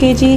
kg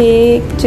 1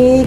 1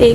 1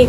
1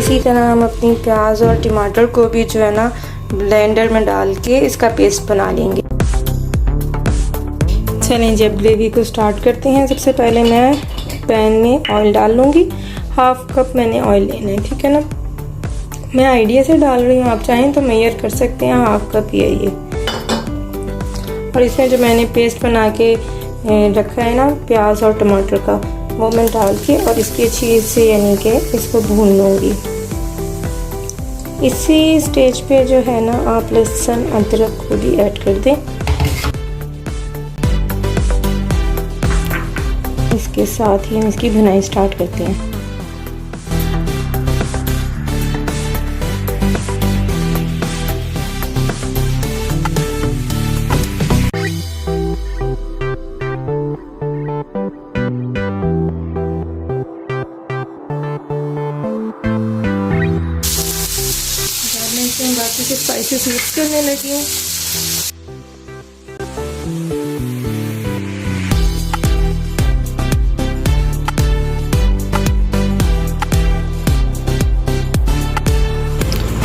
इसी तरह हम अपनी प्याज और टमाटर को भी जो है ना ब्लेंडर में डाल के इसका पेस्ट बना लेंगे। चलें जी, अब ग्रेवी को स्टार्ट करते हैं। सबसे पहले मैं पैन में ऑयल डाल लूँगी। हाफ कप मैंने ऑयल लेना है, ठीक है ना। मैं आइडिया से डाल रही हूँ, आप चाहें तो मेजर कर सकते हैं, हाफ कप ही है ये। और इसमें जो मैंने पेस्ट बना के रखा है ना प्याज और टमाटर का, वो मैं डाल के और इसकी अच्छी से यानी कि इसको भून लूँगी। इसी स्टेज पे जो है ना आप लहसुन अदरक को भी ऐड कर दें। इसके साथ ही हम इसकी भुनाई स्टार्ट करते हैं। मैं बाकी के स्पाइसेस मिक्स करने लगी हूँ।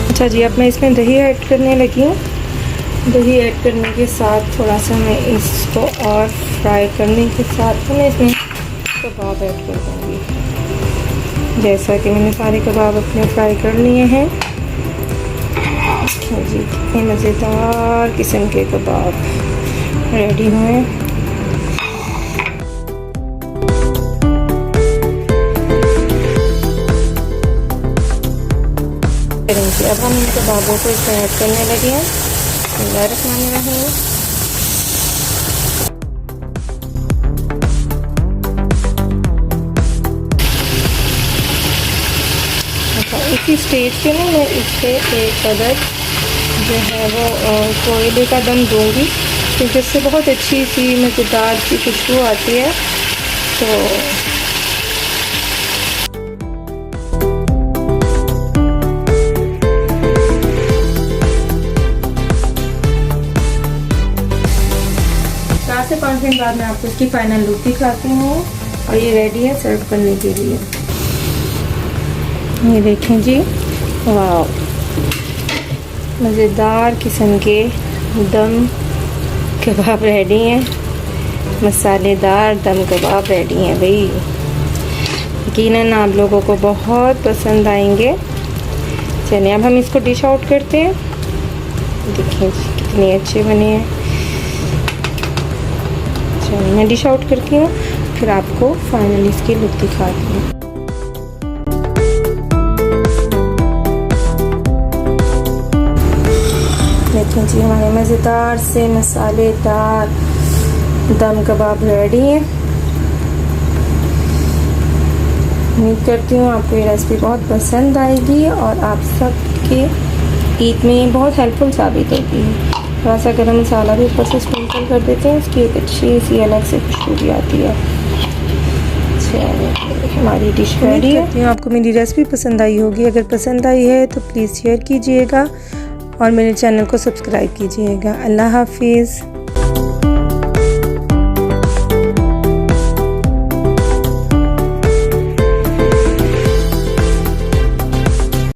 अच्छा जी, अब मैं इसमें दही ऐड करने लगी हूँ। दही ऐड करने के साथ थोड़ा सा मैं इसको और फ्राई करने के साथ मैं इसमें कबाब ऐड कर दूँगी। जैसा कि मैंने सारे कबाब अपने फ्राई कर लिए हैं। जी, कितने मज़ेदार किस्म के कबाब रेडी हुए हैं। अब हम इन कबाबों को इसमें ऐड करने लगे हैं। बिस्मिल्लाहिर्रहमानिर्रहीम। अच्छा, इसी स्टेज पे ना मैं इस पर एक अदद जो है वो कोयले का दम दूंगी, क्योंकि इससे बहुत अच्छी सी मज़ेदार सी खुशबू आती है। तो से 5 मिनट बाद मैं आपको इसकी फाइनल लुक दिखाती हूँ। और ये रेडी है सर्व करने के लिए। ये देखें जी, वाह, मज़ेदार किस्म के दम कबाब रेडी हैं। मसालेदार दम कबाब रेडी हैं भाई। यकीनन आप लोगों को बहुत पसंद आएंगे। चलिए अब हम इसको डिश आउट करते हैं। देखिए जी कितने अच्छे बने हैं। चलिए मैं डिश आउट करती हूँ, फिर आपको फाइनली इसकी लुक दिखाती हूँ। देखें जी, हमारे मज़ेदार से मसालेदार दम कबाब रेडी हैं। उम्मीद करती हूँ आपको ये रेसिपी बहुत पसंद आएगी और आप सबके ईद में बहुत हेल्पफुल साबित होगी। थोड़ा सा गरम मसाला भी ऊपर से स्प्रिंकल कर देते हैं, उसकी एक अच्छी सी अलग से खुशबू भी आती है। हमारी डिश रेडी है। आपको मेरी रेसिपी पसंद आई होगी। अगर पसंद आई है तो प्लीज़ शेयर कीजिएगा और मेरे चैनल को सब्सक्राइब कीजिएगा। अल्लाह हाफिज़।